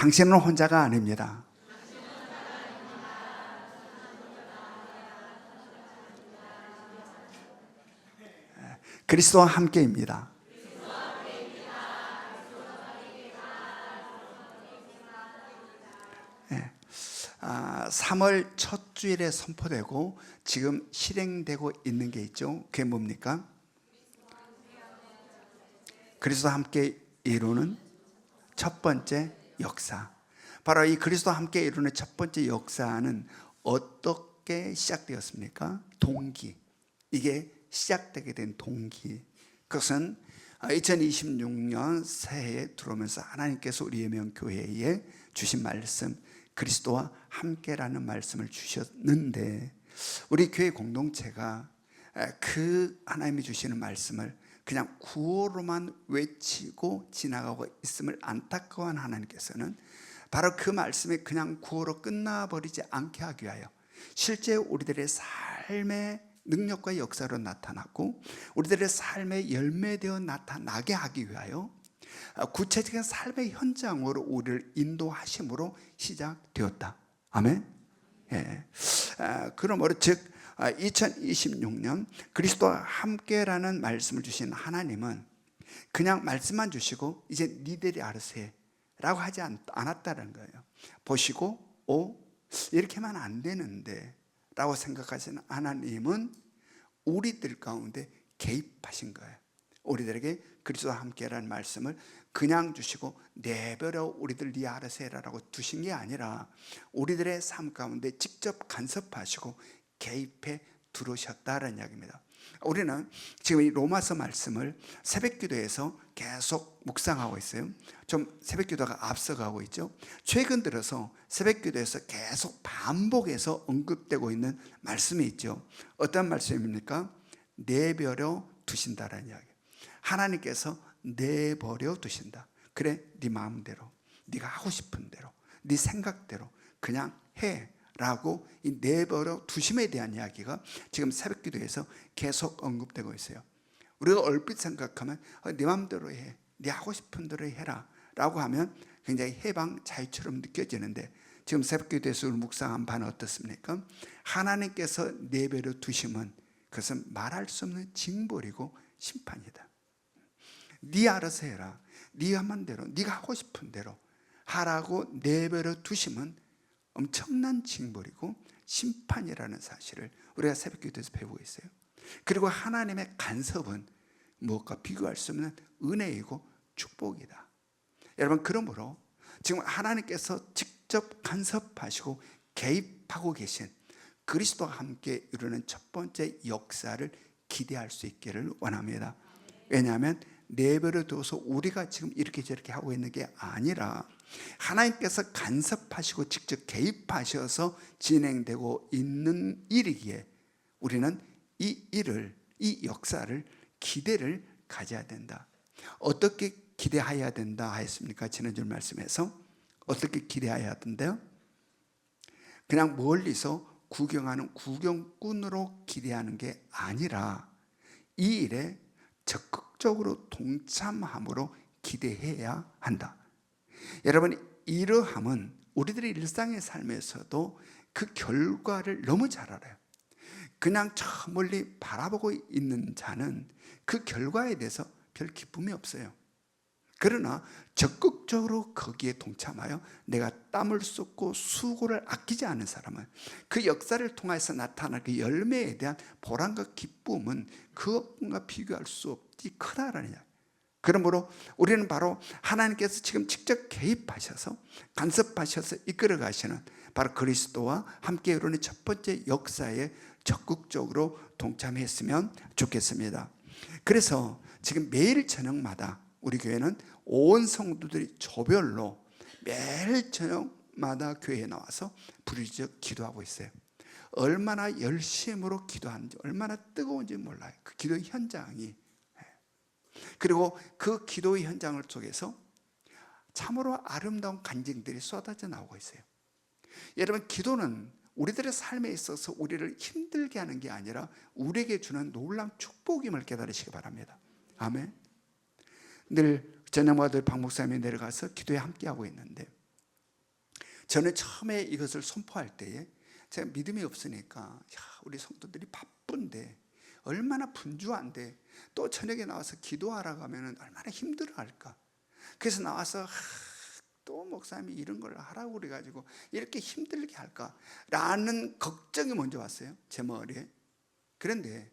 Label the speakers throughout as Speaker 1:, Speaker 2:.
Speaker 1: 당신은 혼자가 아닙니다. 그리스도와 함께입니다. 3월 첫 주일에 선포되고 지금 실행되고 있는 게 있죠. 그게 뭡니까? 그리스도와 함께 이루는 첫 번째 역사. 바로 이 그리스도와 함께 이루는 첫 번째 역사는 어떻게 시작되었습니까? 동기. 이게 시작되게 된 동기. 그것은 2026년 새해에 들어오면서 하나님께서 우리 예명교회에 주신 말씀, 그리스도와 함께라는 말씀을 주셨는데, 우리 교회 공동체가 그 하나님이 주시는 말씀을 그냥 구호로만 외치고 지나가고 있음을 안타까워한 하나님께서는 바로 그 말씀이 그냥 구호로 끝나버리지 않게 하기 위하여 실제 우리들의 삶의 능력과 역사로 나타났고 우리들의 삶에 열매되어 나타나게 하기 위하여 구체적인 삶의 현장으로 우리를 인도하심으로 시작되었다. 아멘. 예. 그러므로 즉 2026년 그리스도와 함께라는 말씀을 주신 하나님은 그냥 말씀만 주시고 이제 니들이 알아서 해 라고 하지 않았다는 거예요. 보시고 이렇게만 안 되는데 라고 생각하시는 하나님은 우리들 가운데 개입하신 거예요. 우리들에게 그리스도와 함께라는 말씀을 그냥 주시고 내버려 우리들 네 알아서 해라라고 두신 게 아니라 우리들의 삶 가운데 직접 간섭하시고 개입해 들어오셨다는 이야기입니다. 우리는 지금 이 로마서 말씀을 새벽기도에서 계속 묵상하고 있어요. 좀 새벽기도가 앞서가고 있죠. 최근 들어서 새벽기도에서 계속 반복해서 언급되고 있는 말씀이 있죠. 어떤 말씀입니까? 내버려 두신다라는 이야기. 하나님께서 내버려 두신다. 그래, 네 마음대로, 네가 하고 싶은 대로, 네 생각대로 그냥 해 라고 이 내버려 두심에 대한 이야기가 지금 새벽기도에서 계속 언급되고 있어요. 우리가 얼핏 생각하면 네 마음대로 해, 네 하고 싶은 대로 해라 라고 하면 굉장히 해방 자유처럼 느껴지는데 지금 새벽기도에서 묵상한 바는 어떻습니까? 하나님께서 내버려 두심은 그것은 말할 수 없는 징벌이고 심판이다. 네 알아서 해라, 네 하는 대로, 네가 하고 싶은 대로 하라고 내버려 두심은 엄청난 징벌이고 심판이라는 사실을 우리가 새벽기도에서 배우고 있어요. 그리고 하나님의 간섭은 무엇과 비교할 수 없는 은혜이고 축복이다. 여러분, 그러므로 지금 하나님께서 직접 간섭하시고 개입하고 계신 그리스도와 함께 이루는 첫 번째 역사를 기대할 수 있기를 원합니다. 왜냐하면 내버려 둬서 우리가 지금 이렇게 저렇게 하고 있는 게 아니라 하나님께서 간섭하시고 직접 개입하셔서 진행되고 있는 일이기에 우리는 이 일을, 이 역사를 기대를 가져야 된다. 어떻게 기대해야 된다 하였습니까? 지난주 말씀에서 어떻게 기대해야 된대요? 그냥 멀리서 구경하는 구경꾼으로 기대하는 게 아니라 이 일에 적극적으로 동참함으로 기대해야 한다. 여러분, 이러함은 우리들의 일상의 삶에서도 그 결과를 너무 잘 알아요. 그냥 저 멀리 바라보고 있는 자는 그 결과에 대해서 별 기쁨이 없어요. 그러나 적극적으로 거기에 동참하여 내가 땀을 쏟고 수고를 아끼지 않은 사람은 그 역사를 통해서 나타날 그 열매에 대한 보람과 기쁨은 그것과 비교할 수 없이 크다라는 이야기. 그러므로 우리는 바로 하나님께서 지금 직접 개입하셔서 간섭하셔서 이끌어 가시는 바로 그리스도와 함께 이루는 첫 번째 역사에 적극적으로 동참했으면 좋겠습니다. 그래서 지금 매일 저녁마다 우리 교회는 온 성도들이 조별로 매일 저녁마다 교회에 나와서 부르짖어 기도하고 있어요. 얼마나 열심으로 기도하는지, 얼마나 뜨거운지 몰라요. 그 기도 현장이. 그리고 그 기도의 현장을 속에서 참으로 아름다운 간증들이 쏟아져 나오고 있어요. 여러분, 기도는 우리들의 삶에 있어서 우리를 힘들게 하는 게 아니라 우리에게 주는 놀라운 축복임을 깨달으시기 바랍니다. 아멘. 늘 저녁마다 박 목사님이 내려가서 기도에 함께하고 있는데 저는 처음에 이것을 선포할 때에 제가 믿음이 없으니까 우리 성도들이 바쁜데 얼마나 분주한데 또 저녁에 나와서 기도하라고 하면 얼마나 힘들어할까. 그래서 나와서 또 목사님이 이런 걸 하라고 그래가지고 이렇게 힘들게 할까라는 걱정이 먼저 왔어요, 제 머리에. 그런데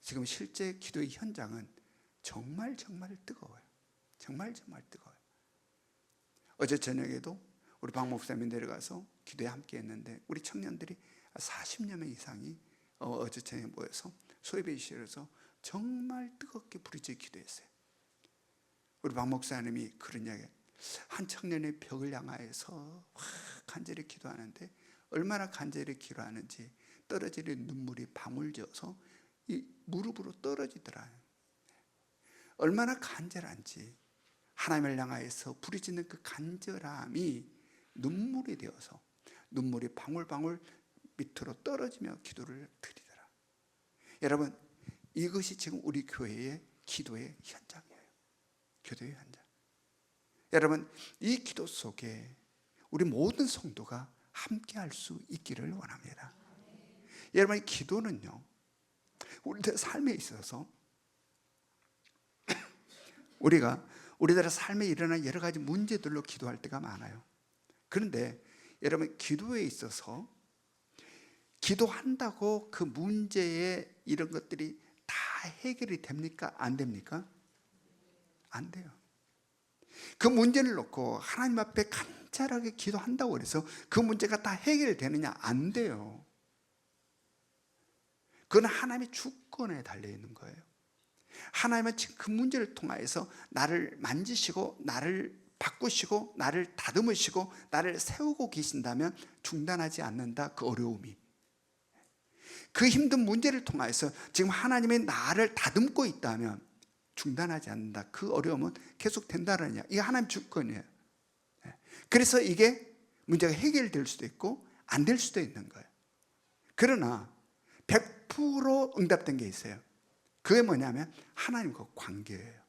Speaker 1: 지금 실제 기도의 현장은 정말 뜨거워요. 정말 뜨거워요. 어제 저녁에도 우리 박 목사님이 내려가서 기도에 함께 했는데 우리 청년들이 40여 명 이상이 어제 저녁에 모여서 소예배실에서 정말 뜨겁게 부르짖어 기도했어요. 우리 박 목사님이 그런 이야기, 한 청년의 벽을 향하여서 간절히 기도하는데 얼마나 간절히 기도하는지 떨어지는 눈물이 방울져서 이 무릎으로 떨어지더라. 얼마나 간절한지 하나님을 향하여서 부르짖는 그 간절함이 눈물이 되어서 눈물이 방울방울 밑으로 떨어지며 기도를 드리더라. 여러분, 이것이 지금 우리 교회의 기도의 현장이에요. 기도의 현장. 여러분, 이 기도 속에 우리 모든 성도가 함께 할 수 있기를 원합니다. 여러분, 이 기도는요, 우리들 삶에 있어서 우리들의 삶에 일어난 여러 가지 문제들로 기도할 때가 많아요. 그런데 여러분, 기도에 있어서 기도한다고 그 문제에 이런 것들이 다 해결이 됩니까? 안 됩니까? 안 돼요. 그 문제를 놓고 하나님 앞에 간절하게 기도한다고 해서 그 문제가 다 해결되느냐? 안 돼요. 그건 하나님의 주권에 달려있는 거예요. 하나님은 지금 그 문제를 통하여서 나를 만지시고 나를 바꾸시고 나를 다듬으시고 나를 세우고 계신다면 중단하지 않는다. 그 어려움이, 그 힘든 문제를 통하여서 지금 하나님이 나를 다듬고 있다면 중단하지 않는다. 그 어려움은 계속 된다는 이야기. 이게 하나님 주권이에요. 그래서 이게 문제가 해결될 수도 있고 안 될 수도 있는 거예요. 그러나 100% 응답된 게 있어요. 그게 뭐냐면 하나님과 관계예요.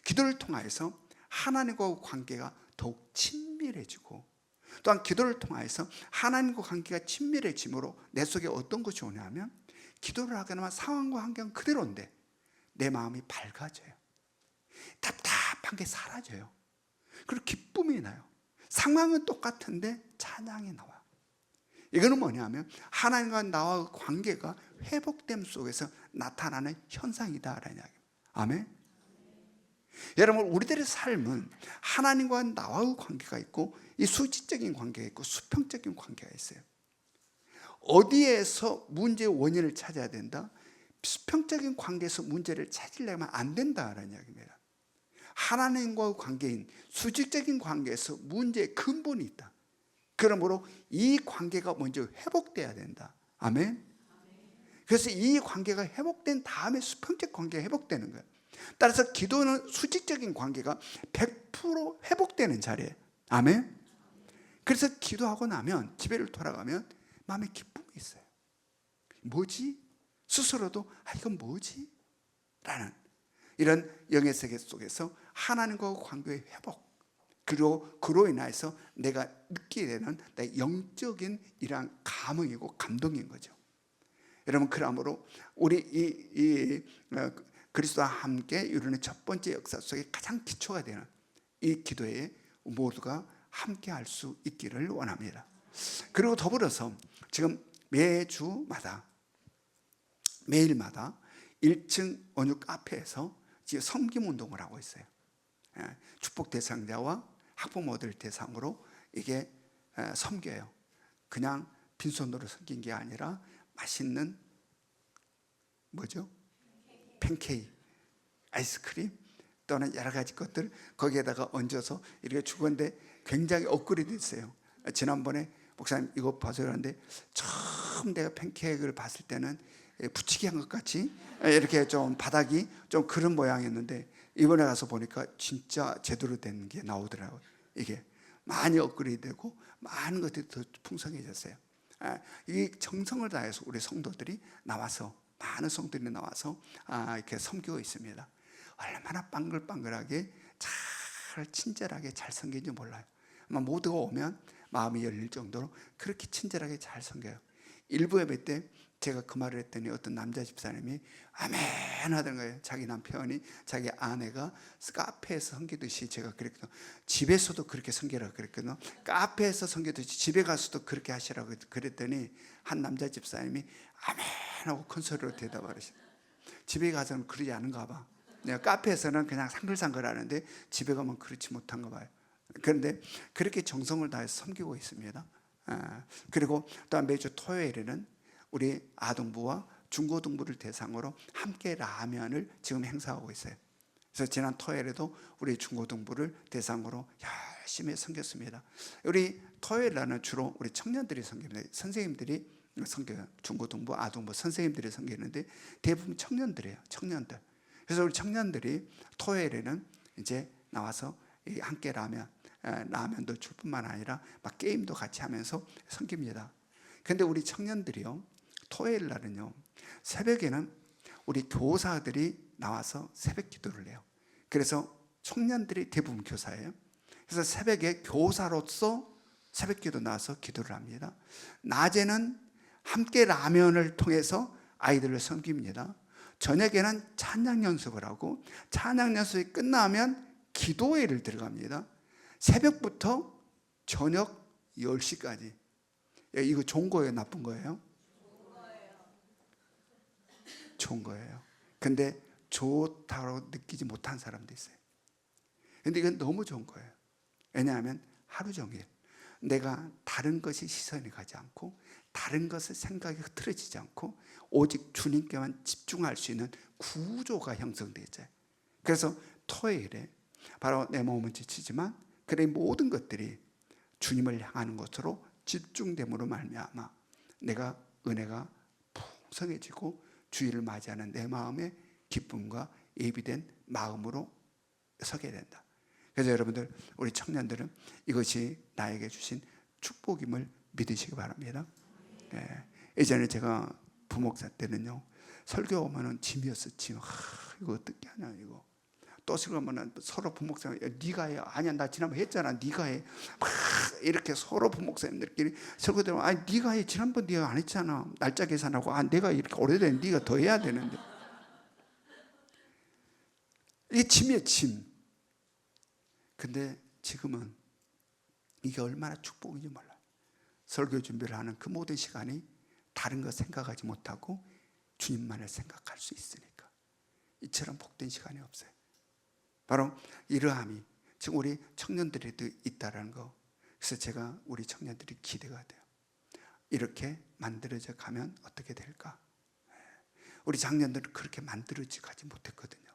Speaker 1: 기도를 통하여서 하나님과 관계가 더욱 친밀해지고, 또한 기도를 통하여서 하나님과 관계가 친밀해짐으로 내 속에 어떤 것이 오냐면, 기도를 하게 되면 상황과 환경 그대로인데 내 마음이 밝아져요. 답답한 게 사라져요. 그리고 기쁨이 나요. 상황은 똑같은데 찬양이 나와요. 이거는 뭐냐면 하나님과 나와 관계가 회복됨 속에서 나타나는 현상이다라는 이야기입니다. 아멘. 여러분, 우리들의 삶은 하나님과 나와의 관계가 있고 이 수직적인 관계가 있고 수평적인 관계가 있어요. 어디에서 문제의 원인을 찾아야 된다? 수평적인 관계에서 문제를 찾으려면 안 된다라는 이야기입니다. 하나님과의 관계인 수직적인 관계에서 문제의 근본이 있다. 그러므로 이 관계가 먼저 회복돼야 된다. 아멘. 그래서 이 관계가 회복된 다음에 수평적 관계가 회복되는 거예요. 따라서 기도는 수직적인 관계가 100% 회복되는 자리예요. 아멘. 그래서 기도하고 나면 집에를 돌아가면 마음에 기쁨이 있어요. 뭐지? 스스로도 이건 뭐지? 라는 이런 영의 세계 속에서 하나님과 관계의 회복, 그리고 그로 인해서 내가 느끼게 되는 내 영적인 이러한 감흥이고 감동인 거죠. 여러분, 그러므로 우리 그리스도와 함께 이루는 첫 번째 역사 속에 가장 기초가 되는 이 기도에 모두가 함께 할 수 있기를 원합니다. 그리고 더불어서 지금 매일마다 1층 원유 카페에서 지금 섬김 운동을 하고 있어요. 축복 대상자와 학부모들 대상으로 이게 섬겨요. 그냥 빈손으로 섬긴 게 아니라 맛있는 뭐죠? 팬케이크, 아이스크림 또는 여러 가지 것들 거기에다가 얹어서 이렇게 주건데 굉장히 업그레이드 됐어요. 지난번에 목사님 이거 봐서 그러는데 처음 내가 팬케이크를 봤을 때는 부치기 한 것 같이 이렇게 좀 바닥이 좀 그런 모양이었는데 이번에 가서 보니까 진짜 제대로 된 게 나오더라고요. 이게 많이 업그레이드 되고 많은 것들이 더 풍성해졌어요. 이 정성을 다해서 우리 성도들이 나와서, 많은 성도들이 나와서 이렇게 섬기고 있습니다. 얼마나 빵글빵글하게 잘 친절하게 잘 섬기는지 몰라요. 아마 모두가 오면 마음이 열릴 정도로 그렇게 친절하게 잘 섬겨요. 일부 예배 때 제가 그 말을 했더니 어떤 남자 집사님이 아멘 하던 거예요. 자기 남편이 자기 아내가 카페에서 섬기듯이 제가 그랬거든요. 집에서도 그렇게 섬기라고 그랬거든요. 카페에서 섬기듯이 집에 가서도 그렇게 하시라고 그랬더니 한 남자 집사님이 아멘 하고 큰 소리로 대답하시죠. 집에 가서는 그러지 않은가 봐. 내가 카페에서는 그냥 상글상글 하는데 집에 가면 그렇지 못한가 봐요. 그런데 그렇게 정성을 다해서 섬기고 있습니다. 그리고 또한 매주 토요일에는 우리 아동부와 중고등부를 대상으로 함께 라면을 지금 행사하고 있어요. 그래서 지난 토요일에도 우리 중고등부를 대상으로 열심히 섬겼습니다. 우리 토요일 날은 주로 우리 청년들이 섬깁니다. 선생님들이 섬겨요. 중고등부, 아동부 선생님들이 섬기는데 대부분 청년들이에요. 청년들. 그래서 우리 청년들이 토요일에는 이제 나와서 함께 라면도 줄 뿐만 아니라 막 게임도 같이 하면서 섬깁니다. 근데 우리 청년들이요, 토요일 날은요, 새벽에는 우리 교사들이 나와서 새벽 기도를 해요. 그래서 청년들이 대부분 교사예요. 그래서 새벽에 교사로서 새벽 기도 나와서 기도를 합니다. 낮에는 함께 라면을 통해서 아이들을 섬깁니다. 저녁에는 찬양 연습을 하고 찬양 연습이 끝나면 기도회를 들어갑니다. 새벽부터 저녁 10시까지. 이거 좋은 거예요? 나쁜 거예요? 좋은 거예요. 근데 좋다고 느끼지 못한 사람도 있어요. 근데 이건 너무 좋은 거예요. 왜냐하면 하루 종일 내가 다른 것이 시선이 가지 않고 다른 것의 생각이 흐트러지지 않고 오직 주님께만 집중할 수 있는 구조가 형성되어 있어요. 그래서 토요일에 바로 내 몸은 지치지만 그래 모든 것들이 주님을 향하는 것으로 집중됨으로 말미암아 내가 은혜가 풍성해지고 주일을 맞이하는 내 마음의 기쁨과 예비된 마음으로 서게 된다. 그래서 여러분들, 우리 청년들은 이것이 나에게 주신 축복임을 믿으시기 바랍니다. 네. 예전에 제가 부목사 때는요, 설교 오면은 짐이었어, 짐. 이거 어떻게 하냐 이거. 또 설교하면은 서로 부목사, 네가 해. 아니야, 나 지난번 했잖아. 네가 해. 막 이렇게 서로 부목사님들끼리 설교 들으면, 아니 네가 해. 지난번 네가 안 했잖아. 날짜 계산하고, 내가 이렇게 오래된 네가 더 해야 되는데. 이게 짐이에요, 짐. 근데 지금은 이게 얼마나 축복인지 몰라요. 설교 준비를 하는 그 모든 시간이 다른 거 생각하지 못하고 주님만을 생각할 수 있으니까 이처럼 복된 시간이 없어요. 바로 이러함이 지금 우리 청년들에도 있다는 거. 그래서 제가 우리 청년들이 기대가 돼요. 이렇게 만들어져 가면 어떻게 될까? 우리 장년들은 그렇게 만들어져 가지 못했거든요.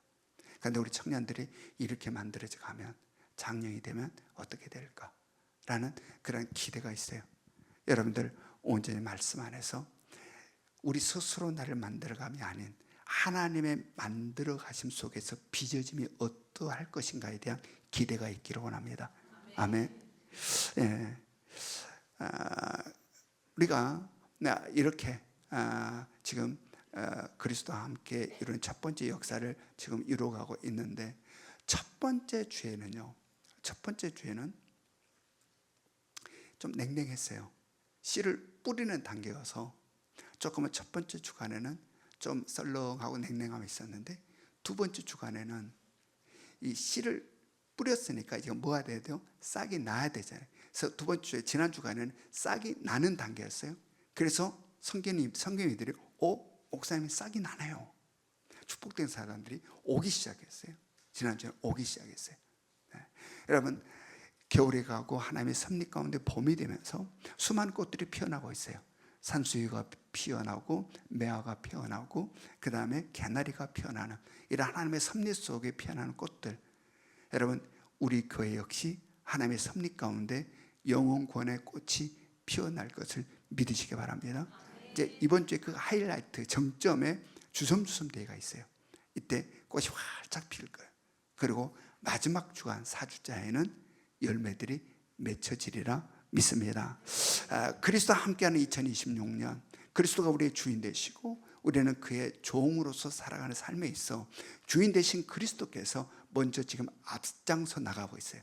Speaker 1: 그런데 우리 청년들이 이렇게 만들어져 가면 장년이 되면 어떻게 될까? 라는 그런 기대가 있어요. 여러분들 온전히 말씀 안에서 우리 스스로 나를 만들어감이 아닌 하나님의 만들어 가심 속에서 빚어짐이 어떠할 것인가에 대한 기대가 있기를 원합니다. 아멘. 예. 우리가 이렇게 지금 그리스도와 함께 이루는 첫 번째 역사를 지금 이루어가고 있는데, 첫 번째 주에는요, 첫 번째 주에는 좀 냉랭했어요. 씨를 뿌리는 단계여서 조금은 첫 번째 주간에는 좀 썰렁하고 냉랭함이 있었는데, 두 번째 주간에는 이 씨를 뿌렸으니까 이제 뭐 해야 돼요? 싹이 나야 되잖아요. 그래서 두 번째 주에 지난 주간에는 싹이 나는 단계였어요. 그래서 성경이들이 목사님이 싹이 나네요. 축복된 사람들이 오기 시작했어요. 지난주에 오기 시작했어요. 네. 여러분, 겨울이 가고 하나님의 섭리 가운데 봄이 되면서 수많은 꽃들이 피어나고 있어요. 산수유가 피어나고 매화가 피어나고 그 다음에 개나리가 피어나는 이런 하나님의 섭리 속에 피어나는 꽃들. 여러분, 우리 교회 역시 하나님의 섭리 가운데 영혼권의 꽃이 피어날 것을 믿으시기 바랍니다. 이제 이번 주에 그 하이라이트 정점에 주섬주섬 대회가 있어요. 이때 꽃이 활짝 필 거예요. 그리고 마지막 주간 4주차에는 열매들이 맺혀지리라 믿습니다. 그리스도와 함께하는 2026년, 그리스도가 우리의 주인 되시고 우리는 그의 종으로서 살아가는 삶에 있어 주인 되신 그리스도께서 먼저 지금 앞장서 나가고 있어요.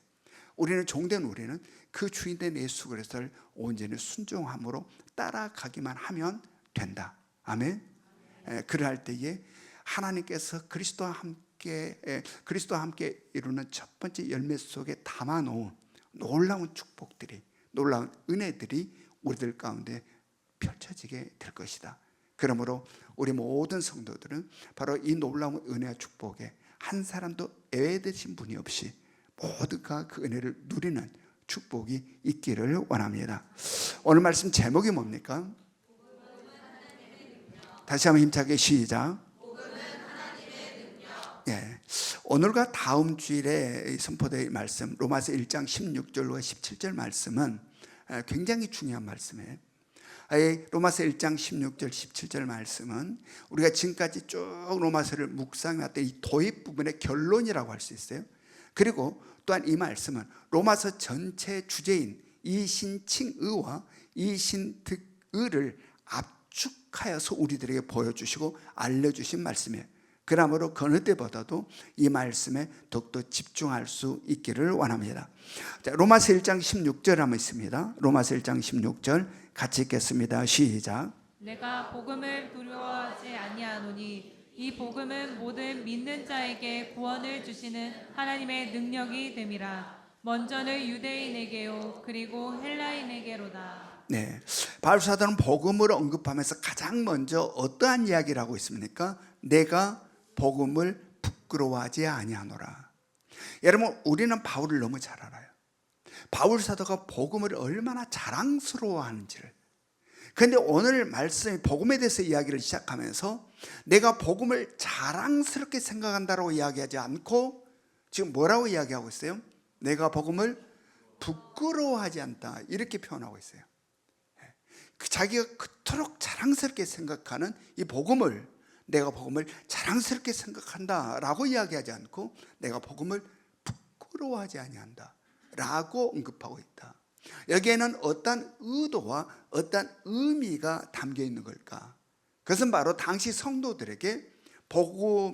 Speaker 1: 우리는 종된 우리는 그 주인된 예수 그리스도를 온전히 순종함으로 따라가기만 하면 된다. 아멘. 그러할 때에 하나님께서 그리스도와 함께 이루는 첫 번째 열매 속에 담아놓은 놀라운 축복들이, 놀라운 은혜들이 우리들 가운데 펼쳐지게 될 것이다. 그러므로 우리 모든 성도들은 바로 이 놀라운 은혜와 축복에 한 사람도 예외되신 분이 없이 모두가 그 은혜를 누리는 축복이 있기를 원합니다. 오늘 말씀 제목이 뭡니까? 다시 한번 힘차게 시작. 오늘과 다음 주일에 선포될 말씀, 로마서 1장 16절과 17절 말씀은 굉장히 중요한 말씀이에요. 로마서 1장 16절 17절 말씀은 우리가 지금까지 쭉 로마서를 묵상해왔던 이 도입 부분의 결론이라고 할 수 있어요. 그리고 또한 이 말씀은 로마서 전체 주제인 이신칭의와 이신득의를 압축하여서 우리들에게 보여주시고 알려주신 말씀이에요. 그러므로 어느 때보다도 이 말씀에 더욱더 집중할 수 있기를 원합니다. 자, 로마서 1장 16절 한번 있습니다. 로마서 1장 16절 같이 읽겠습니다. 시작.
Speaker 2: 내가 복음을 두려워하지 아니하노니 이 복음은 모든 믿는 자에게 구원을 주시는 하나님의 능력이 됨이라. 먼저는 유대인에게요 그리고 헬라인에게로다.
Speaker 1: 네, 바울 사도는 복음을 언급하면서 가장 먼저 어떠한 이야기를 하고 있습니까? 내가 복음을 부끄러워하지 아니하노라. 여러분, 우리는 바울을 너무 잘 알아요. 바울 사도가 복음을 얼마나 자랑스러워하는지를. 그런데 오늘 말씀이 복음에 대해서 이야기를 시작하면서 내가 복음을 자랑스럽게 생각한다고 이야기하지 않고 지금 뭐라고 이야기하고 있어요? 내가 복음을 부끄러워하지 않다, 이렇게 표현하고 있어요. 자기가 그토록 자랑스럽게 생각하는 이 복음을, 내가 복음을 자랑스럽게 생각한다라고 이야기하지 않고 내가 복음을 부끄러워하지 아니한다 라고 언급하고 있다. 여기에는 어떤 의도와 어떤 의미가 담겨 있는 걸까? 그것은 바로 당시 성도들에게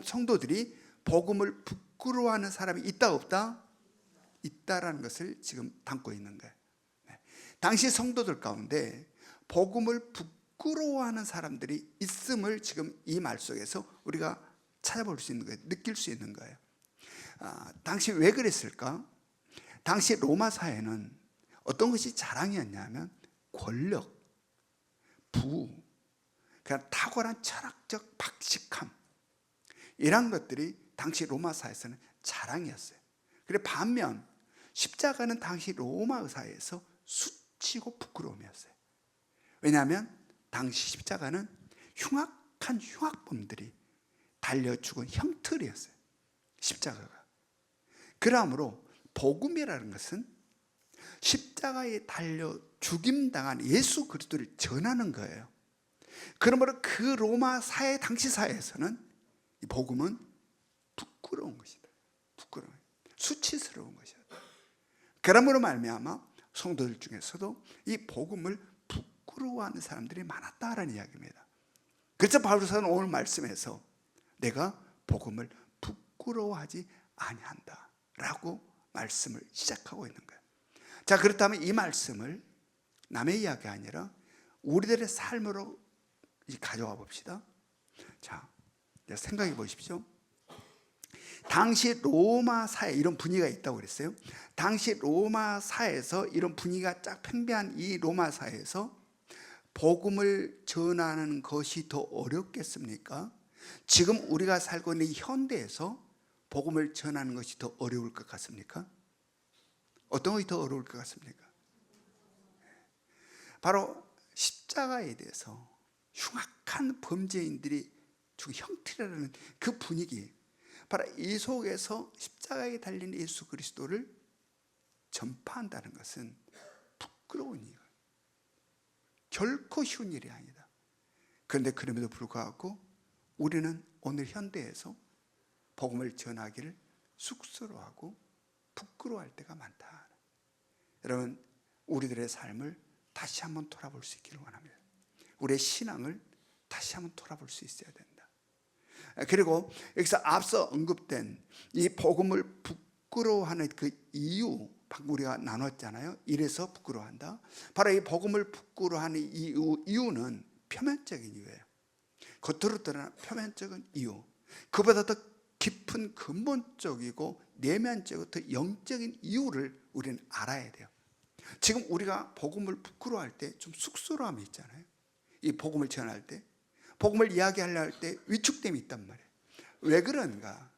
Speaker 1: 성도들이 복음을 부끄러워하는 사람이 있다 없다? 있다라는 것을 지금 담고 있는 거예요. 당시 성도들 가운데 복음을 부끄러워하는 사람들이 있음을 지금 이 말 속에서 우리가 찾아볼 수 있는 거예요. 느낄 수 있는 거예요. 당시 왜 그랬을까? 당시 로마 사회는 어떤 것이 자랑이었냐면 권력, 부, 그냥 탁월한 철학적 박식함, 이런 것들이 당시 로마 사회에서는 자랑이었어요. 그리고 반면 십자가는 당시 로마 사회에서 수치고 부끄러움이었어요. 왜냐하면 당시 십자가는 흉악한 흉악범들이 달려 죽은 형틀이었어요. 십자가가. 그러므로 복음이라는 것은 십자가에 달려 죽임당한 예수 그리스도를 전하는 거예요. 그러므로 그 로마 사회, 당시 사회에서는 이 복음은 부끄러운 것이다. 부끄러운, 수치스러운 것이다. 그러므로 말미암아 성도들 중에서도 이 복음을 부끄러워하는 사람들이 많았다라는 이야기입니다. 그래서 바울 사도는 오늘 말씀에서 내가 복음을 부끄러워하지 아니한다 라고 말씀을 시작하고 있는 거예요. 자, 그렇다면 이 말씀을 남의 이야기가 아니라 우리들의 삶으로 가져와 봅시다. 자, 생각해 보십시오. 당시 로마 사회 이런 분위기가 있다고 그랬어요. 당시 로마 사회에서 이런 분위기가 쫙 팽배한 이 로마 사회에서 복음을 전하는 것이 더 어렵겠습니까? 지금 우리가 살고 있는 이 현대에서 복음을 전하는 것이 더 어려울 것 같습니까? 어떤 것이 더 어려울 것 같습니까? 바로 십자가에 대해서 흉악한 범죄인들이 죽은 형틀이라는 그 분위기, 바로 이 속에서 십자가에 달린 예수 그리스도를 전파한다는 것은 부끄러운 일이에요. 결코 쉬운 일이 아니다. 그런데 그럼에도 불구하고 우리는 오늘 현대에서 복음을 전하기를 쑥스러워하고 부끄러워할 때가 많다. 여러분, 우리들의 삶을 다시 한번 돌아볼 수 있기를 원합니다. 우리의 신앙을 다시 한번 돌아볼 수 있어야 된다. 그리고 여기서 앞서 언급된 이 복음을 부끄러워하는 그 이유, 방금 우리가 나눴잖아요. 이래서 부끄러워한다. 바로 이 복음을 부끄러워하는 이유는 표면적인 이유예요. 겉으로 드러나는 표면적인 이유, 그보다 더 깊은 근본적이고 내면적이고 더 영적인 이유를 우리는 알아야 돼요. 지금 우리가 복음을 부끄러워할 때 좀 쑥스러움이 있잖아요. 이 복음을 전할 때, 복음을 이야기하려 할 때 위축됨이 있단 말이에요. 왜 그런가?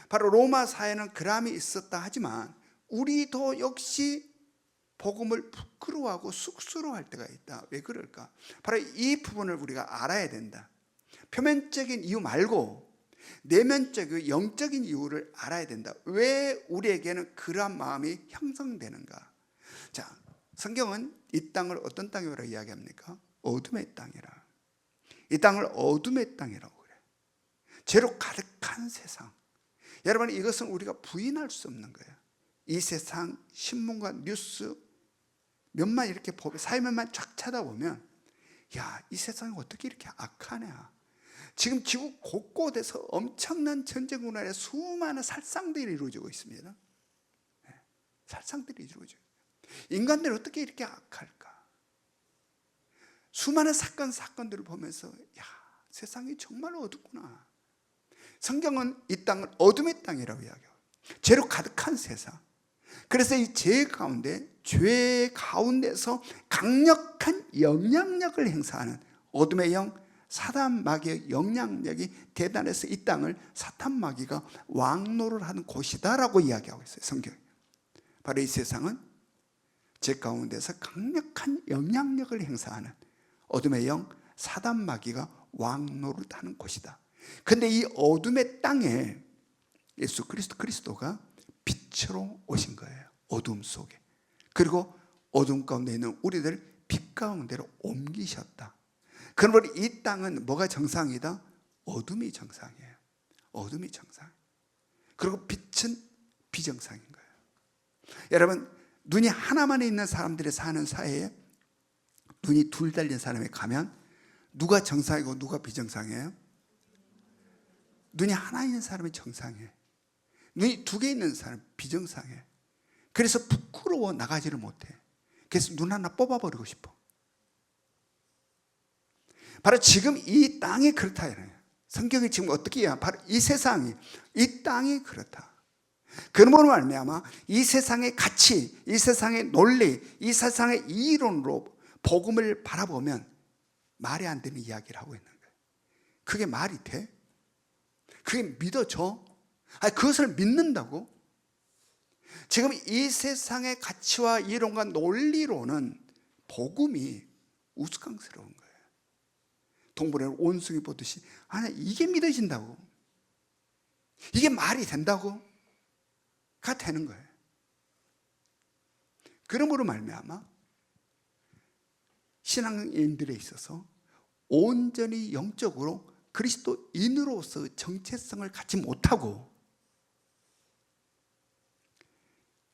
Speaker 1: 바로 로마 사회는 그람이 있었다 하지만 우리도 역시 복음을 부끄러워하고 쑥스러워할 때가 있다. 왜 그럴까? 바로 이 부분을 우리가 알아야 된다. 표면적인 이유 말고 내면적이고 영적인 이유를 알아야 된다. 왜 우리에게는 그런 마음이 형성되는가? 자, 성경은 이 땅을 어떤 땅이라고 이야기합니까? 어둠의 땅이라. 이 땅을 어둠의 땅이라고 그래. 죄로 가득한 세상. 여러분, 이것은 우리가 부인할 수 없는 거예요. 이 세상 신문과 뉴스 몇만 이렇게 사회면만 쫙 찾아보면, 야, 이 세상이 어떻게 이렇게 악하냐. 지금 지구 곳곳에서 엄청난 전쟁으로 인해 수많은 살상들이 이루어지고 있습니다. 살상들이 이루어지고 있습니다. 인간들이 어떻게 이렇게 악할까? 수많은 사건들을 보면서, 야, 세상이 정말 어둡구나. 성경은 이 땅을 어둠의 땅이라고 이야기해요. 죄로 가득한 세상. 그래서 이 죄 가운데서 강력한 영향력을 행사하는 어둠의 영, 사단 마귀의 영향력이 대단해서 이 땅을 사탄 마귀가 왕노를 하는 곳이다라고 이야기하고 있어요. 성경이. 바로 이 세상은 죄 가운데서 강력한 영향력을 행사하는 어둠의 영, 사단 마귀가 왕노를 하는 곳이다. 근데 이 어둠의 땅에 예수 그리스도가 빛으로 오신 거예요. 어둠 속에. 그리고 어둠 가운데 있는 우리들 빛 가운데로 옮기셨다. 그러므로 이 땅은 뭐가 정상이다? 어둠이 정상이에요. 어둠이 정상. 그리고 빛은 비정상인 거예요. 여러분, 눈이 하나만 있는 사람들이 사는 사회에 눈이 둘 달린 사람이 가면 누가 정상이고 누가 비정상이에요? 눈이 하나 있는 사람이 정상이에요. 눈이 두 개 있는 사람은 비정상이에요. 그래서 부끄러워 나가지를 못해. 그래서 눈 하나 뽑아버리고 싶어. 바로 지금 이 땅이 그렇다. 성경이 지금 어떻게 해야? 바로 이 세상이, 이 땅이 그렇다. 그러므로 말미암아 이 세상의 가치, 이 세상의 논리, 이 세상의 이론으로 복음을 바라보면 말이 안 되는 이야기를 하고 있는 거예요. 그게 말이 돼? 그게 믿어져? 아니, 그것을 믿는다고? 지금 이 세상의 가치와 이론과 논리로는 복음이 우스꽝스러운 거예요. 동물의 원숭이 보듯이, 아니, 이게 믿어진다고? 이게 말이 된다고? 가 되는 거예요. 그러므로 말미암아 신앙인들에 있어서 온전히 영적으로 그리스도인으로서 정체성을 갖지 못하고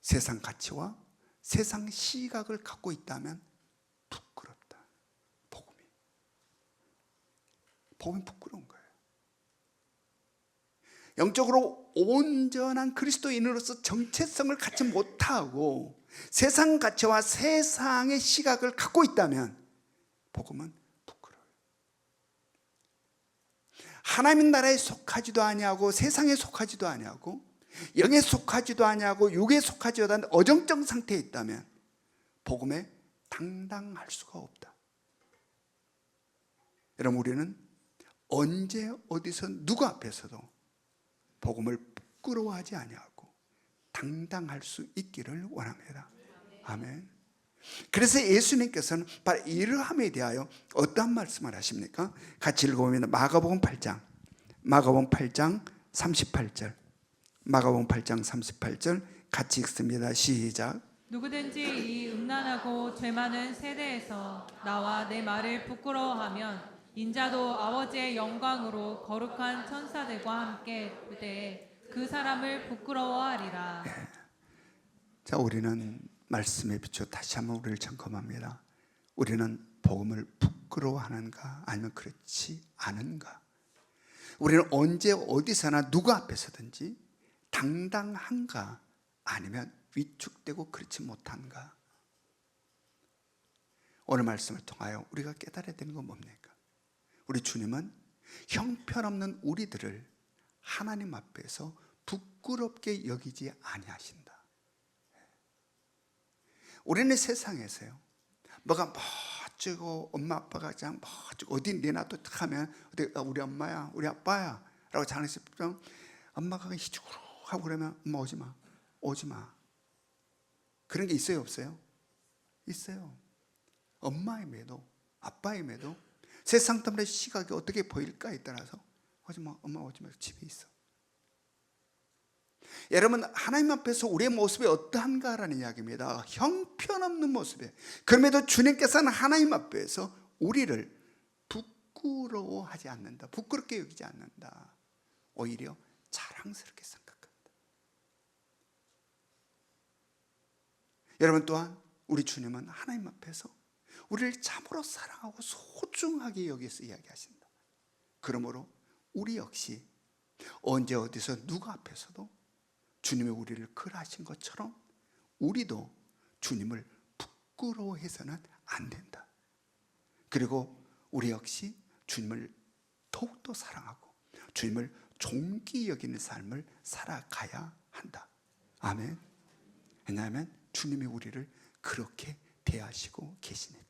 Speaker 1: 세상 가치와 세상 시각을 갖고 있다면 부끄럽다. 복음이 부끄러운 거예요. 영적으로 온전한 그리스도인으로서 정체성을 갖지 못하고 세상 가치와 세상의 시각을 갖고 있다면 복음은 부끄러워요. 하나님 나라에 속하지도 아니하고 세상에 속하지도 아니하고 영에 속하지도 아니하고 육에 속하지도 않은 어정쩡 상태에 있다면 복음에 당당할 수가 없다. 여러분, 우리는 언제 어디서 누구 앞에서도 복음을 부끄러워하지 아니하고 당당할 수 있기를 원합니다. 아멘. 그래서 예수님께서는 바로 이러함에 대하여 어떠한 말씀을 하십니까? 같이 읽어보면 마가복음 8장 38절 마가복음 8장 38절 같이 읽습니다. 시작.
Speaker 2: 누구든지 이 음란하고 죄 많은 세대에서 나와 내 말을 부끄러워하면 인자도 아버지의 영광으로 거룩한 천사들과 함께 그때 그 사람을 부끄러워하리라.
Speaker 1: 자, 우리는 말씀에 비추어 다시 한번 우리를 점검합니다. 우리는 복음을 부끄러워하는가 아니면 그렇지 않은가? 우리는 언제 어디서나 누구 앞에서든지 당당한가 아니면 위축되고 그렇지 못한가? 오늘 말씀을 통하여 우리가 깨달아야 되는 건 뭡니까? 우리 주님은 형편없는 우리들을 하나님 앞에서 부끄럽게 여기지 아니하신다. 우리는 세상에서요, 뭐가 멋지고 엄마 아빠가 그냥 멋지고 어디 내놔도 탁 하면 우리 엄마야, 우리 아빠야 라고 장난칠 때 엄마가 희죽으로 하고 그러면 엄마 오지 마. 그런 게 있어요, 없어요? 있어요. 엄마임에도 아빠임에도 세상 때문에 시각이 어떻게 보일까에 따라서 엄마 오지 마, 집에 있어. 여러분, 하나님 앞에서 우리의 모습이 어떠한가라는 이야기입니다. 형편없는 모습에, 그럼에도 주님께서는 하나님 앞에서 우리를 부끄러워하지 않는다, 부끄럽게 여기지 않는다, 오히려 자랑스럽게 생각합니다. 여러분, 또한 우리 주님은 하나님 앞에서 우리를 참으로 사랑하고 소중하게 여기서 이야기하신다. 그러므로 우리 역시 언제 어디서 누구 앞에서도 주님이 우리를 그러하신 것처럼 우리도 주님을 부끄러워해서는 안 된다. 그리고 우리 역시 주님을 더욱더 사랑하고 주님을 존귀 여기는 삶을 살아가야 한다. 아멘. 왜냐하면 주님이 우리를 그렇게 대하시고 계시니까.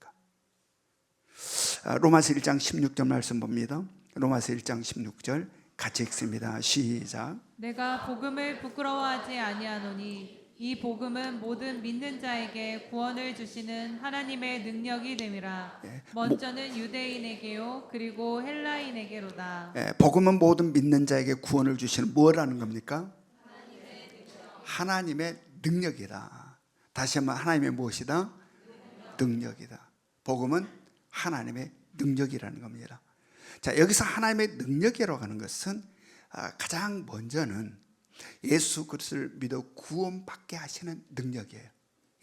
Speaker 1: 로마서 1장 16절 말씀 봅니다. 로마서 1장 16절 같이 읽습니다. 시작.
Speaker 2: 내가 복음을 부끄러워하지 아니하노니 이 복음은 모든 믿는 자에게 구원을 주시는 하나님의 능력이 됨이라. 먼저는 유대인에게요 그리고 헬라인에게로다.
Speaker 1: 복음은 모든 믿는 자에게 구원을 주시는 뭐라는 겁니까? 하나님의 능력이다. 다시 한번, 하나님의 무엇이다? 능력이다. 복음은 하나님의 능력이라는 겁니다. 자, 여기서 하나님의 능력이라고 하는 것은 가장 먼저는 예수 그리스도를 믿어 구원받게 하시는 능력이에요.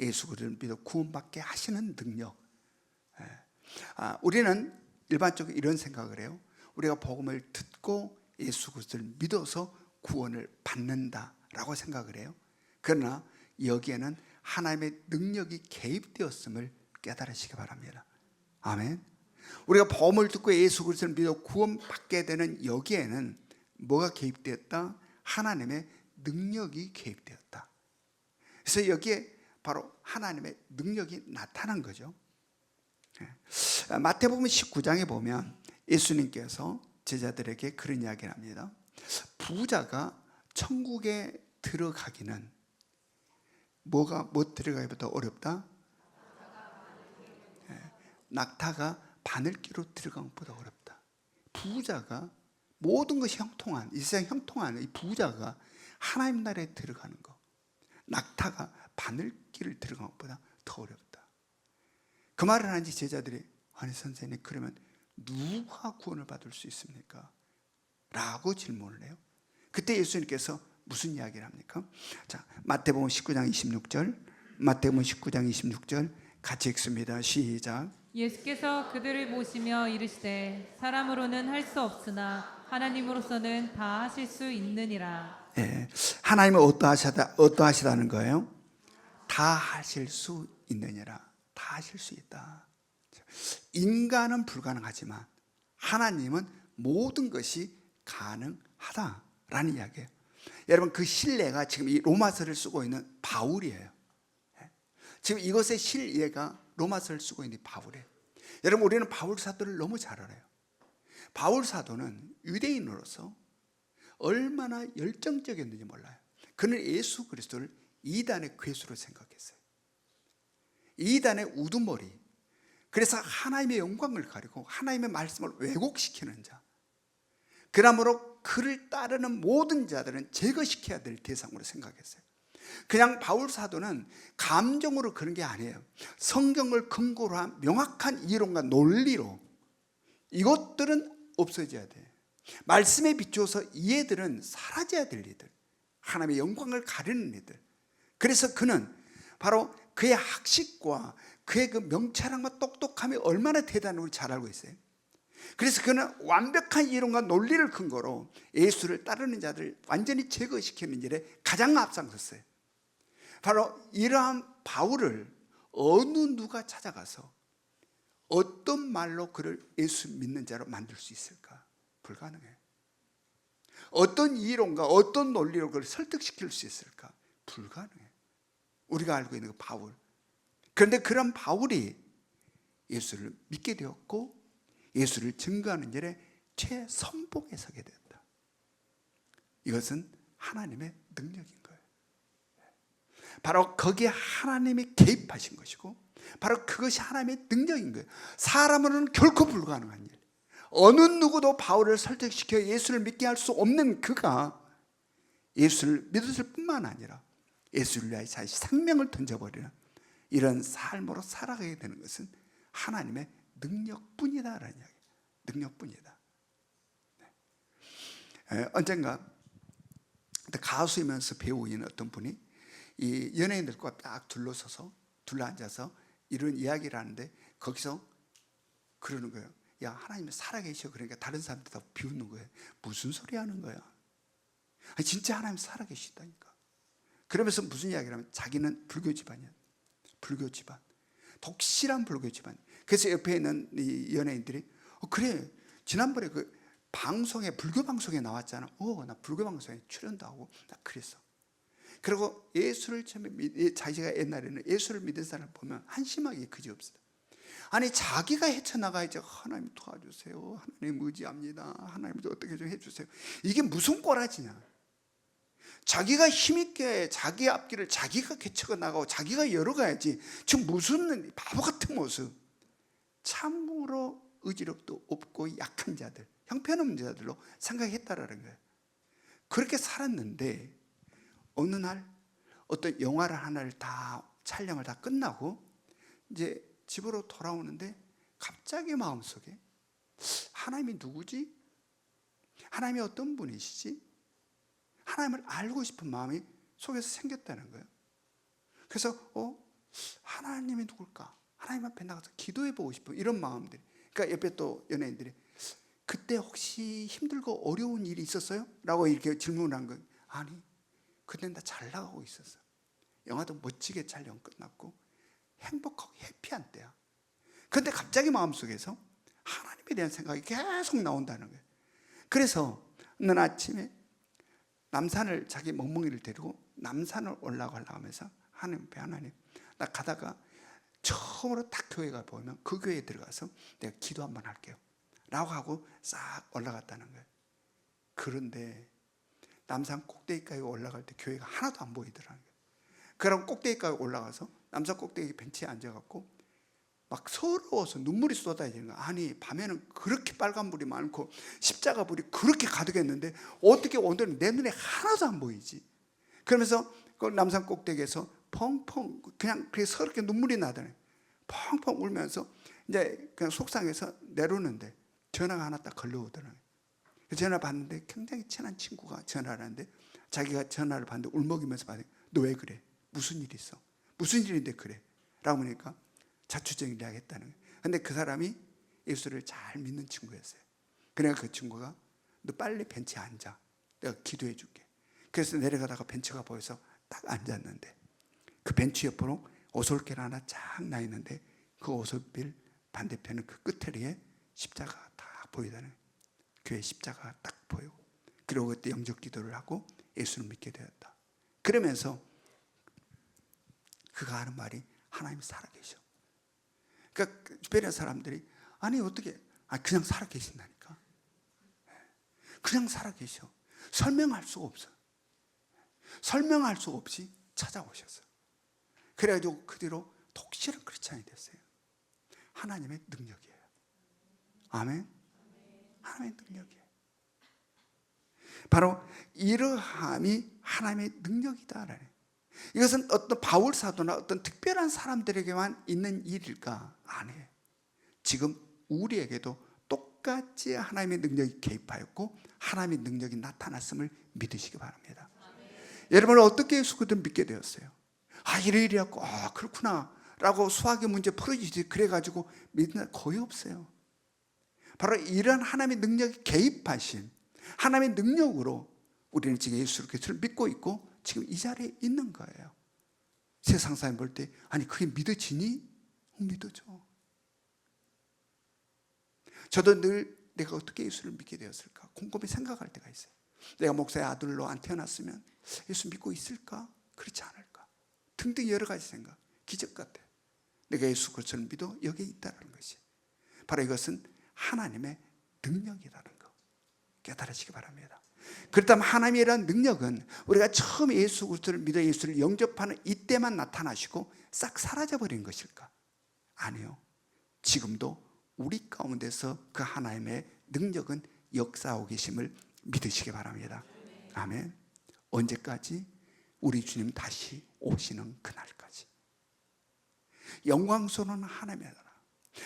Speaker 1: 예수 그리스도를 믿어 구원받게 하시는 능력. 우리는 일반적으로 이런 생각을 해요. 우리가 복음을 듣고 예수 그리스도를 믿어서 구원을 받는다라고 생각을 해요. 그러나 여기에는 하나님의 능력이 개입되었음을 깨달으시기 바랍니다. 아멘. 우리가 복음을 듣고 예수 그리스도를 믿어 구원받게 되는 여기에는 뭐가 개입되었다? 하나님의 능력이 개입되었다. 그래서 여기에 바로 하나님의 능력이 나타난 거죠. 마태복음 19장에 보면 예수님께서 제자들에게 그런 이야기를 합니다. 부자가 천국에 들어가기는 뭐 들어가기보다 어렵다? 낙타가 바늘기로 들어간 것보다 어렵다. 부자가 모든 것이 형통한, 이 세상 형통한 이 부자가 하나님 나라에 들어가는 것, 낙타가 바늘기를 들어간 것보다 더 어렵다. 그 말을 하는지 제자들이, 아니 선생님, 그러면 누가 구원을 받을 수 있습니까? 라고 질문을 해요. 그때 예수님께서 무슨 이야기를 합니까? 자, 마태복음 19장 26절, 마태복음 19장 26절 같이 읽습니다. 시작.
Speaker 2: 예수께서 그들을 보시며 이르시되 사람으로는 할 수 없으나 하나님으로서는 다 하실 수 있느니라.
Speaker 1: 하나님은 어떠하시다는 거예요? 다 하실 수 있느니라. 다 하실 수 있다. 인간은 불가능하지만 하나님은 모든 것이 가능하다라는 이야기예요. 여러분, 그 신뢰가 지금 이 로마서를 쓰고 있는 바울이에요. 지금 이것의 신뢰가 로마서를 쓰고 있는 바울이에요. 여러분, 우리는 바울 사도를 너무 잘 알아요. 바울 사도는 유대인으로서 얼마나 열정적이었는지 몰라요. 그는 예수 그리스도를 이단의 괴수로 생각했어요. 이단의 우두머리. 그래서 하나님의 영광을 가리고 하나님의 말씀을 왜곡시키는 자. 그러므로 그를 따르는 모든 자들은 제거시켜야 될 대상으로 생각했어요. 그냥 바울 사도는 감정으로 그런 게 아니에요. 성경을 근거로 한 명확한 이론과 논리로 이것들은 없어져야 돼. 말씀에 비추어서 이 애들은 사라져야 될 이들, 하나님의 영광을 가리는 이들. 그래서 그는 바로 그의 학식과 그의 그 명철함과 똑똑함이 얼마나 대단한지 잘 알고 있어요. 그래서 그는 완벽한 이론과 논리를 근거로 예수를 따르는 자들을 완전히 제거시키는 일에 가장 앞장섰어요. 바로 이러한 바울을 어느 누가 찾아가서 어떤 말로 그를 예수 믿는 자로 만들 수 있을까? 불가능해. 어떤 이론과 어떤 논리로 그를 설득시킬 수 있을까? 불가능해. 우리가 알고 있는 그 바울. 그런데 그런 바울이 예수를 믿게 되었고 예수를 증거하는 일에 최선봉에 서게 되었다. 이것은 하나님의 능력인 거예요. 바로 거기에 하나님이 개입하신 것이고 바로 그것이 하나님의 능력인 거예요. 사람으로는 결코 불가능한 일. 어느 누구도 바울을 설득시켜 예수를 믿게 할 수 없는 그가 예수를 믿었을 뿐만 아니라 예수를 위하여 자기 생명을 던져버리는 이런 삶으로 살아가게 되는 것은 하나님의 능력뿐이다라는 이야기예요. 능력뿐이다. 언젠가 가수이면서 배우인 어떤 분이 이 연예인들과 딱 둘러앉아서 이런 이야기를 하는데 거기서 그러는 거예요. 야, 하나님이 살아계셔. 그러니까 다른 사람들 다 비웃는 거예요. 무슨 소리 하는 거야? 아니, 진짜 하나님 살아계시다니까. 그러면서 무슨 이야기를 하면 자기는 불교 집안이야. 불교 집안. 독실한 불교 집안. 그래서 옆에 있는 이 연예인들이 그래, 지난번에 그 방송에 불교 방송에 나왔잖아. 나 불교 방송에 출연도 하고 나 그랬어. 그리고 예수를 처음에 자기가 옛날에는 예수를 믿은 사람을 보면 한심하게 그지없어요. 아니 자기가 헤쳐나가야지. 하나님 도와주세요. 하나님 의지합니다. 하나님 어떻게 좀 해주세요. 이게 무슨 꼬라지냐. 자기가 힘있게 자기 앞길을 자기가 개척해 나가고 자기가 열어가야지. 지금 무슨 바보 같은 모습. 참으로 의지력도 없고 약한 자들, 형편없는 자들로 생각했다라는 거예요. 그렇게 살았는데 어느 날 어떤 영화를 하나를 다 촬영을 다 끝나고 이제 집으로 돌아오는데 갑자기 마음속에 하나님이 누구지? 하나님이 어떤 분이시지? 하나님을 알고 싶은 마음이 속에서 생겼다는 거예요. 그래서 하나님이 누굴까? 하나님 앞에 나가서 기도해보고 싶은 이런 마음들이. 그러니까 옆에 또 연예인들이 그때 혹시 힘들고 어려운 일이 있었어요? 라고 이렇게 질문을 한 거예요. 아니, 그때는 다 잘 나가고 있었어. 영화도 멋지게 촬영 끝났고 행복하고 해피한 때야. 그런데 갑자기 마음속에서 하나님에 대한 생각이 계속 나온다는 거예요. 그래서 어느 아침에 남산을 자기 멍멍이를 데리고 남산을 올라가려고 하면서 하나님 나 가다가 처음으로 딱 교회가 보이면 그 교회에 들어가서 내가 기도 한번 할게요 라고 하고 싹 올라갔다는 거예요. 그런데 남산 꼭대기까지 올라갈 때 교회가 하나도 안 보이더라는 거예요. 그럼 꼭대기까지 올라가서 남산 꼭대기 벤치에 앉아갖고 막 서러워서 눈물이 쏟아지는 거야. 아니 밤에는 그렇게 빨간불이 많고 십자가불이 그렇게 가득했는데 어떻게 오늘은 내 눈에 하나도 안 보이지. 그러면서 그 남산 꼭대기에서 펑펑 그냥 서럽게 눈물이 나더니 펑펑 울면서 이제 그냥 속상해서 내려오는데 전화가 하나 딱 걸려오더라고요. 전화 받는데 굉장히 친한 친구가 전화를 하는데 자기가 전화를 받는데 울먹이면서 받으니까 너 왜 그래? 무슨 일 있어? 무슨 일인데 그래? 라고 하니까 자초적인 이야기 했다는 거예요. 근데 그 사람이 예수를 잘 믿는 친구였어요. 그러니까 그 친구가 너 빨리 벤치에 앉아. 내가 기도해 줄게. 그래서 내려가다가 벤치가 보여서 딱 앉았는데 그 벤치 옆으로 오솔길 하나 쫙 나 있는데 그 오솔길 반대편은 그 끝에리에 십자가 딱 보이다는 거예요. 교회 십자가 딱 보이고 그리고 그때 영접 기도를 하고 예수를 믿게 되었다. 그러면서 그가 하는 말이 하나님 살아계셔. 그러니까 주변의 사람들이 아니 어떻게 그냥 살아계신다니까. 그냥 살아계셔. 설명할 수가 없어. 설명할 수 없이 찾아오셨어. 그래가지고 그 뒤로 독실한 크리스찬이 됐어요. 하나님의 능력이에요. 아멘. 하나님의 능력이에요. 바로 이러함이 하나님의 능력이다라는. 이것은 어떤 바울 사도나 어떤 특별한 사람들에게만 있는 일일까? 아니에요. 지금 우리에게도 똑같이 하나님의 능력이 개입하였고 하나님의 능력이 나타났음을 믿으시기 바랍니다. 여러분은 어떻게 예수 그리스도를 믿게 되었어요? 이래갖고 그렇구나 라고 수학의 문제 풀어주지 그래가지고 믿는 사람 거의 없어요. 바로 이런 하나님의 능력이 개입하신 하나님의 능력으로 우리는 지금 예수 그리스도를 믿고 있고 지금 이 자리에 있는 거예요. 세상 사람 볼 때 아니 그게 믿어지니? 믿어져. 저도 늘 내가 어떻게 예수를 믿게 되었을까 곰곰이 생각할 때가 있어요. 내가 목사의 아들로 안 태어났으면 예수 믿고 있을까? 그렇지 않을까? 등등 여러 가지 생각, 기적 같아. 내가 예수 그리스도를 믿어 여기에 있다는 것이 바로 이것은 하나님의 능력이라는 거 깨달으시기 바랍니다. 그렇다면 하나님이라는 능력은 우리가 처음 예수 그리스도를 믿어 예수를 영접하는 이때만 나타나시고 싹 사라져버린 것일까? 아니요. 지금도 우리 가운데서 그 하나님의 능력은 역사하고 계심을 믿으시기 바랍니다. 아멘. 언제까지? 우리 주님 다시 오시는 그날까지. 영광스러운 하나님의 나라,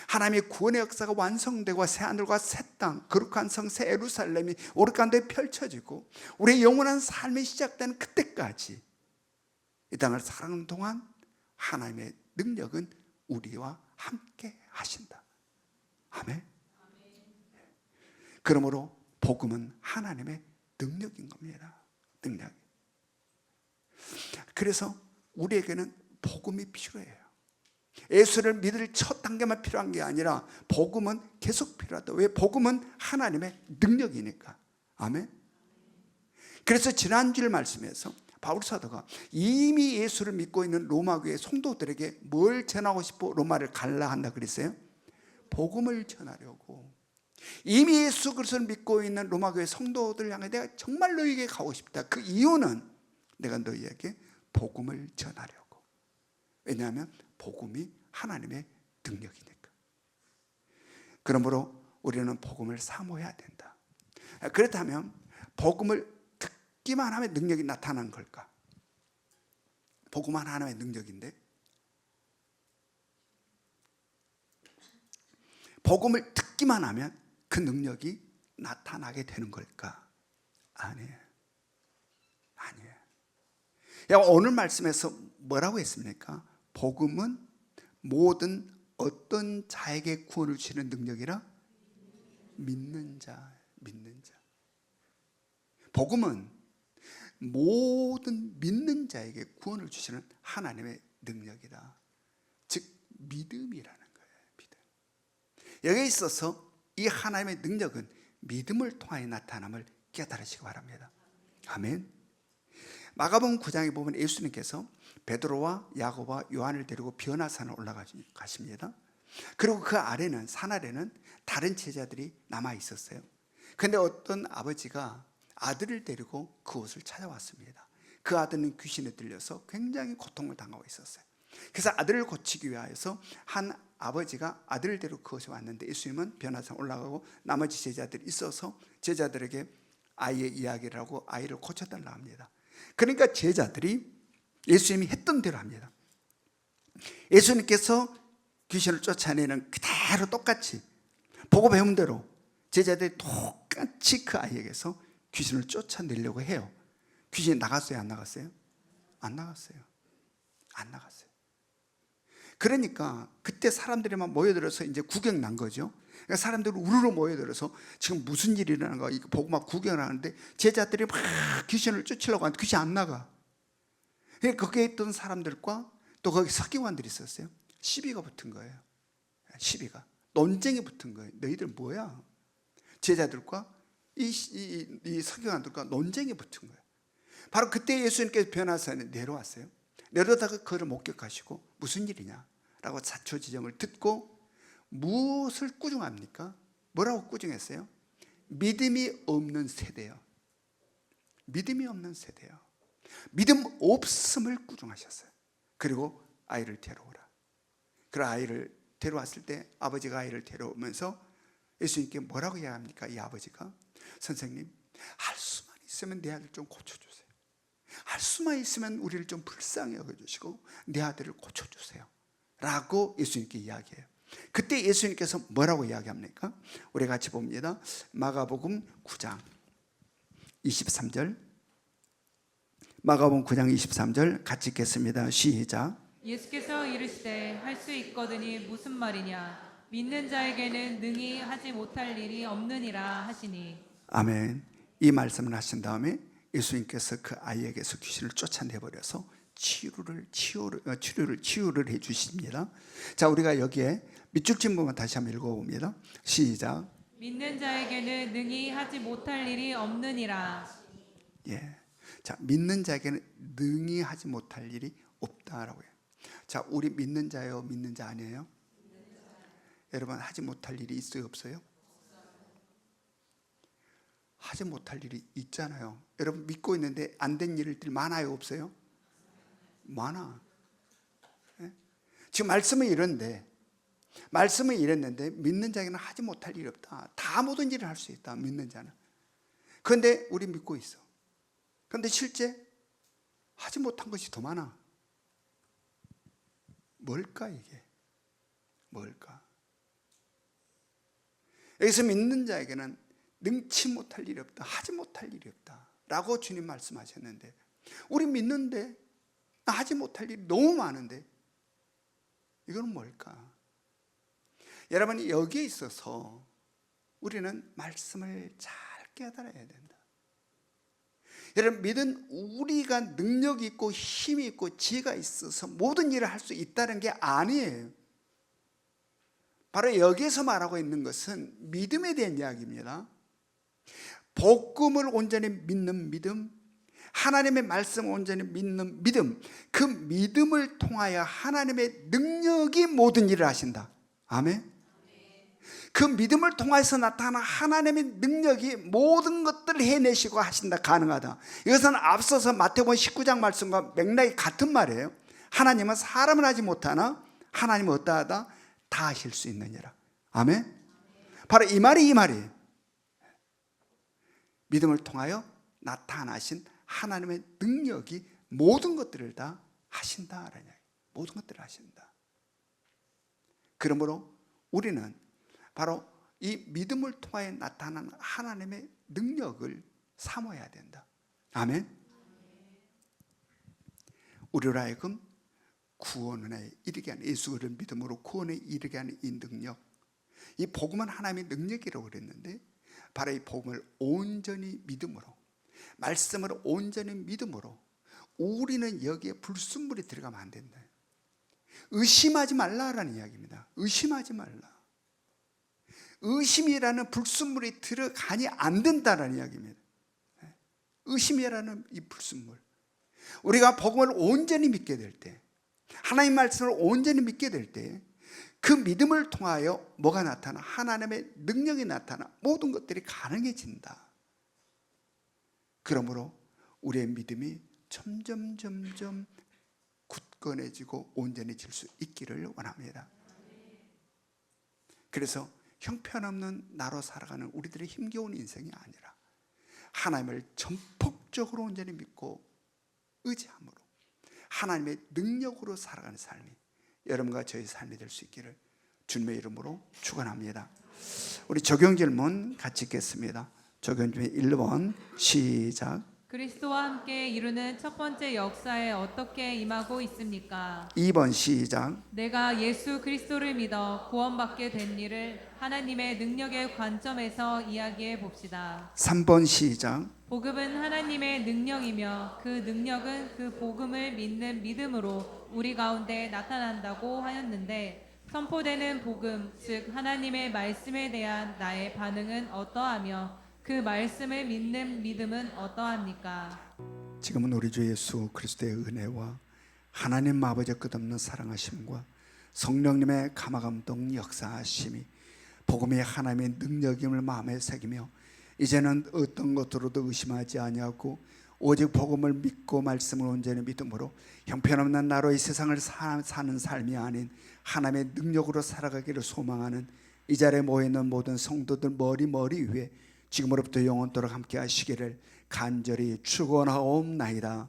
Speaker 1: 하나님의 구원의 역사가 완성되고 새하늘과 새 땅, 거룩한 성 새 예루살렘이 우리 가운데 펼쳐지고 우리의 영원한 삶이 시작되는 그때까지 이 땅을 살아가는 동안 하나님의 능력은 우리와 함께 하신다. 아멘. 그러므로 복음은 하나님의 능력인 겁니다. 능력. 그래서 우리에게는 복음이 필요해요. 예수를 믿을 첫 단계만 필요한 게 아니라 복음은 계속 필요하다. 왜? 복음은 하나님의 능력이니까. 아멘. 그래서 지난주일 말씀에서 바울 사도가 이미 예수를 믿고 있는 로마 교회 성도들에게 뭘 전하고 싶어 로마를 갈라 한다 그랬어요? 복음을 전하려고. 이미 예수 그리스도를 믿고 있는 로마 교회 성도들 향해 내가 정말 너희에게 가고 싶다. 그 이유는 내가 너희에게 복음을 전하려고. 왜냐하면 복음이 하나님의 능력이니까. 그러므로 우리는 복음을 사모해야 된다. 그렇다면 복음을 듣기만 하면 능력이 나타나는 걸까? 복음은 하나님의 능력인데 복음을 듣기만 하면 그 능력이 나타나게 되는 걸까? 아니에요. 아니에요. 오늘 말씀에서 뭐라고 했습니까? 복음은 모든 어떤 자에게 구원을 주시는 능력이라? 믿는 자, 믿는 자. 복음은 모든 믿는 자에게 구원을 주시는 하나님의 능력이다. 즉 믿음이라는 거예요. 믿음. 여기에 있어서 이 하나님의 능력은 믿음을 통하여 나타남을 깨달으시기 바랍니다. 아멘. 마가복음 9장에 보면 예수님께서 베드로와 야고보와 요한을 데리고 변화산을 올라가십니다. 그리고 그 아래는 산 아래는 다른 제자들이 남아 있었어요. 그런데 어떤 아버지가 아들을 데리고 그곳을 찾아왔습니다. 그 아들은 귀신에 들려서 굉장히 고통을 당하고 있었어요. 그래서 아들을 고치기 위하여서 한 아버지가 아들을 데리고 그곳에 왔는데 예수님은 변화산 올라가고 나머지 제자들이 있어서 제자들에게 아이의 이야기를 하고 아이를 고쳐달라고 합니다. 그러니까 제자들이 예수님이 했던 대로 합니다. 예수님께서 귀신을 쫓아내는 그대로 똑같이 보고 배운 대로 제자들이 똑같이 그 아이에게서 귀신을 쫓아내려고 해요. 귀신이 나갔어요? 안 나갔어요? 안 나갔어요. 안 나갔어요. 그러니까 그때 사람들이 막 모여들어서 이제 구경 난 거죠. 그러니까 사람들이 우르르 모여들어서 지금 무슨 일이 일어나는 거야 이거 보고 막 구경을 하는데 제자들이 막 귀신을 쫓으려고 하는데 귀신이 안 나가. 그러니까 거기에 있던 사람들과 또 거기 서기관들이 있었어요. 시비가 붙은 거예요. 시비가 논쟁이 붙은 거예요. 너희들 뭐야? 제자들과 이 서기관들과 논쟁이 붙은 거예요. 바로 그때 예수님께서 변화산에 내려왔어요. 내려다가 그를 목격하시고 무슨 일이냐 라고 자초지정을 듣고 무엇을 꾸중합니까? 뭐라고 꾸중했어요? 믿음이 없는 세대요. 믿음이 없는 세대요. 믿음 없음을 꾸중하셨어요. 그리고 아이를 데려오라. 그 아이를 데려왔을 때 아버지가 아이를 데려오면서 예수님께 뭐라고 이야기합니까? 이 아버지가 선생님 할 수만 있으면 내 아들 좀 고쳐주세요. 할 수만 있으면 우리를 좀 불쌍히 여겨주시고 내 아들을 고쳐주세요 라고 예수님께 이야기해요. 그때 예수님께서 뭐라고 이야기합니까? 우리 같이 봅니다. 마가복음 9장 23절 마가복음 9장 23절 같이 읽겠습니다. 시작.
Speaker 2: 예수께서 이르시되 할 수 있거든이 무슨 말이냐 믿는 자에게는 능히 하지 못할 일이 없느니라 하시니. 아멘.
Speaker 1: 이 말씀을 하신 다음에 예수님께서 그 아이에게서 귀신을 쫓아내버려서 치유를 해 주십니다. 자, 우리가 여기에 밑줄 친 부분 다시 한번 읽어봅니다. 시작.
Speaker 2: 믿는 자에게는 능히 하지 못할 일이 없느니라.
Speaker 1: 예. 자, 믿는 자에게는 능히 하지 못할 일이 없다라고 해요. 자, 우리 믿는 자예요, 믿는 자 아니에요? 여러분, 하지 못할 일이 있어요, 없어요? 하지 못할 일이 있잖아요. 여러분, 믿고 있는데 안 된 일들 많아요, 없어요? 많아. 예? 지금 말씀은 이랬는데 믿는 자에게는 하지 못할 일이 없다. 다 모든 일을 할 수 있다, 믿는 자는. 그런데 우리 믿고 있어. 그런데 실제 하지 못한 것이 더 많아. 뭘까 이게? 뭘까? 여기서 믿는 자에게는 능치 못할 일이 없다, 하지 못할 일이 없다 라고 주님 말씀하셨는데, 우리 믿는데 하지 못할 일이 너무 많은데 이건 뭘까? 여러분, 여기에 있어서 우리는 말씀을 잘 깨달아야 된다. 여러분, 믿은 우리가 능력이 있고 힘이 있고 지혜가 있어서 모든 일을 할 수 있다는 게 아니에요. 바로 여기에서 말하고 있는 것은 믿음에 대한 이야기입니다. 복음을 온전히 믿는 믿음, 하나님의 말씀을 온전히 믿는 믿음, 그 믿음을 통하여 하나님의 능력이 모든 일을 하신다. 아멘. 그 믿음을 통해서 나타나는 하나님의 능력이 모든 것들을 해내시고 하신다, 가능하다. 이것은 앞서서 마태복음 19장 말씀과 맥락이 같은 말이에요. 하나님은 사람을 하지 못하나 하나님은 어떠하다? 다 하실 수 있느니라. 아멘. 바로 이 말이에요. 믿음을 통하여 나타나신 하나님의 능력이 모든 것들을 다 하신다라는 얘기예요. 모든 것들을 하신다. 그러므로 우리는 바로 이 믿음을 통하여 나타나는 하나님의 능력을 사모해야 된다. 아멘. 우리로 하여금 구원에 이르게 하는, 예수를 믿음으로 구원에 이르게 하는 이 능력, 이 복음은 하나님의 능력이라고 그랬는데, 바로 이 복음을 온전히 믿음으로, 말씀을 온전히 믿음으로, 우리는 여기에 불순물이 들어가면 안 된다. 의심하지 말라라는 이야기입니다. 의심하지 말라. 의심이라는 불순물이 들어가니 안 된다라는 이야기입니다. 의심이라는 이 불순물, 우리가 복음을 온전히 믿게 될 때, 하나님 말씀을 온전히 믿게 될 때, 그 믿음을 통하여 뭐가 나타나? 하나님의 능력이 나타나 모든 것들이 가능해진다. 그러므로 우리의 믿음이 점점 굳건해지고 온전해질 수 있기를 원합니다. 그래서 형편없는 나로 살아가는 우리들의 힘겨운 인생이 아니라 하나님을 전폭적으로 온전히 믿고 의지함으로 하나님의 능력으로 살아가는 삶이 여러분과 저의 삶이 될 수 있기를 주님의 이름으로 축원합니다. 우리 적용 질문 같이 읽겠습니다. 적용 질문 1번 시작.
Speaker 2: 그리스도와 함께 이루는 첫 번째 역사에 어떻게 임하고 있습니까?
Speaker 1: 2번 시작.
Speaker 2: 내가 예수 그리스도를 믿어 구원받게 된 일을 하나님의 능력의 관점에서 이야기해 봅시다.
Speaker 1: 3번 시작.
Speaker 2: 복음은 하나님의 능력이며 그 능력은 그 복음을 믿는 믿음으로 우리 가운데 나타난다고 하였는데, 선포되는 복음, 즉 하나님의 말씀에 대한 나의 반응은 어떠하며 그 말씀을 믿는 믿음은 어떠합니까?
Speaker 1: 지금은 우리 주 예수 그리스도의 은혜와 하나님 아버지의 끝없는 사랑하심과 성령님의 감화감동 역사하심이 복음의 하나님의 능력임을 마음에 새기며 이제는 어떤 것으로도 의심하지 아니하고 오직 복음을 믿고 말씀을 온전히 믿음으로 형편없는 나로 이 세상을 사는 삶이 아닌 하나님의 능력으로 살아가기를 소망하는 이 자리에 모여있는 모든 성도들 머리 위에 지금으로부터 영원토록 함께 하시기를 간절히 축원하옵나이다.